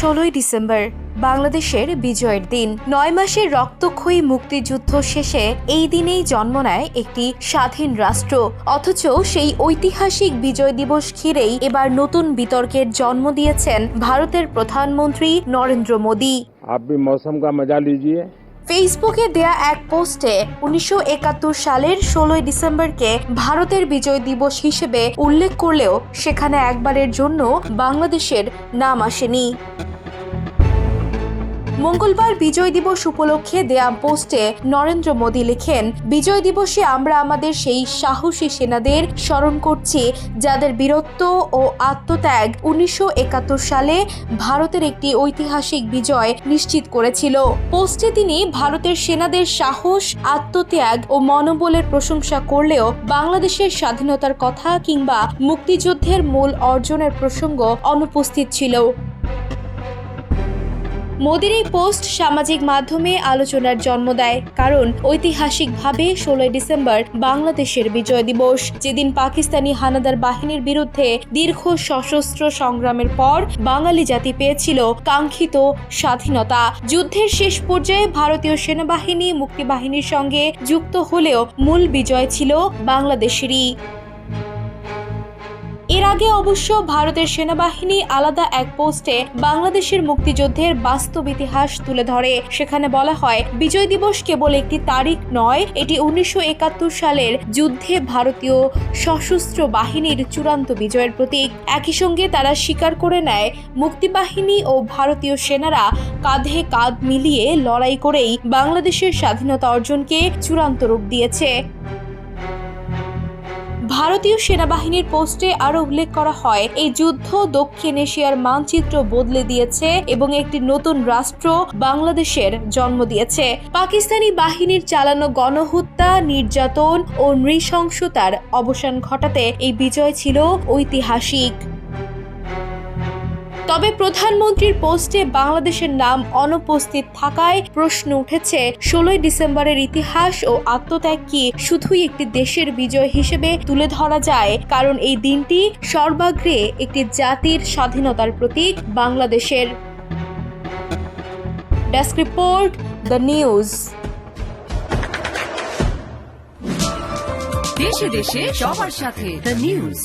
16ই December বাংলাদেশের বিজয়ের দিন। 9 মাসের রক্তক্ষয়ী মুক্তিযুদ্ধ শেষে এই দিনেই জন্ম নেয় একটি স্বাধীন রাষ্ট্র। অথচ সেই ঐতিহাসিক বিজয় দিবস ঘিরেই এবার নতুন বিতর্কের জন্ম দিয়েছেন ভারতের প্রধানমন্ত্রী নরেন্দ্র মোদী। आप भी मौसम का मजा लीजिए। ফেসবুকে দেয়া এক পোস্টে 1971 সালের 16ই ডিসেম্বরকে ভারতের বিজয় দিবস হিসেবে উল্লেখ করলেও সেখানে একবারের জন্য বাংলাদেশের নাম আসেনি। মঙ্গলবার বিজয় দিবস উপলক্ষে দেয়া পোস্টে নরেন্দ্র মোদী লেখেন, বিজয় দিবসে আমরা আমাদের সেই সাহসী সেনাদের স্মরণ করছি যাদের বীরত্ব ও আত্মত্যাগ 1971 সালে ভারতের একটি ঐতিহাসিক বিজয় নিশ্চিত করেছিল। পোস্টে তিনি ভারতের সেনাদের সাহস, আত্মত্যাগ ও মনোবলের প্রশংসা করলেও বাংলাদেশের স্বাধীনতার কথা কিংবা মুক্তিযুদ্ধের মূল অর্জনের প্রসঙ্গ অনুপস্থিত ছিল। মোদির এই পোস্ট সামাজিক মাধ্যমে আলোচনার জন্ম দেয়, কারণ ঐতিহাসিকভাবে 16 ডিসেম্বর বাংলাদেশের বিজয় দিবস, যেদিন পাকিস্তানি হানাদার বাহিনীর বিরুদ্ধে দীর্ঘ সশস্ত্র সংগ্রামের পর বাঙালি জাতি পেয়েছিল কাঙ্ক্ষিত স্বাধীনতা। যুদ্ধের শেষ পর্যায়ে ভারতীয় সেনাবাহিনী মুক্তিবাহিনীর সঙ্গে যুক্ত হলেও মূল বিজয় ছিল বাংলাদেশেরই। এর আগে অবশ্য ভারতের সেনাবাহিনী আলাদা এক পোস্টে বাংলাদেশের মুক্তিযুদ্ধের বাস্তব ইতিহাস তুলে ধরে। সেখানে বলা হয়, বিজয় দিবস কেবল একটি তারিখ নয়, এটি 1971 সালের যুদ্ধে ভারতীয় সশস্ত্র বাহিনীর চূড়ান্ত বিজয়ের প্রতীক। একই সঙ্গে তারা স্বীকার করে নেয়, মুক্তিবাহিনী ও ভারতীয় সেনারা কাঁধে কাঁধ মিলিয়ে লড়াই করেই বাংলাদেশের স্বাধীনতা অর্জনকে চূড়ান্ত রূপ দিয়েছে। ভারতীয় সেনাবাহিনীর পোস্টে আরও উল্লেখ করা হয়, এই যুদ্ধ দক্ষিণ এশিয়ার মানচিত্র বদলে দিয়েছে এবং একটি নতুন রাষ্ট্র বাংলাদেশের জন্ম দিয়েছে। পাকিস্তানি বাহিনীর চালানো গণহত্যা, নির্যাতন ও নৃশংসতার অবসান ঘটাতে এই বিজয় ছিল ঐতিহাসিক। তবে প্রধানমন্ত্রীর পোস্টে বাংলাদেশের নাম অনুপস্থিত থাকায় প্রশ্ন উঠেছে, 16ই ডিসেম্বরের ইতিহাস ও আত্মত্যাগ কি শুধুই একটি দেশের বিজয় হিসেবে তুলে ধরা যায়? কারণ এই দিনটি সর্বাগ্রে একটি জাতির স্বাধীনতার প্রতীক বাংলাদেশের। Desk report, the news. দেশে দেশে সবার সাথে দ্য নিউজ।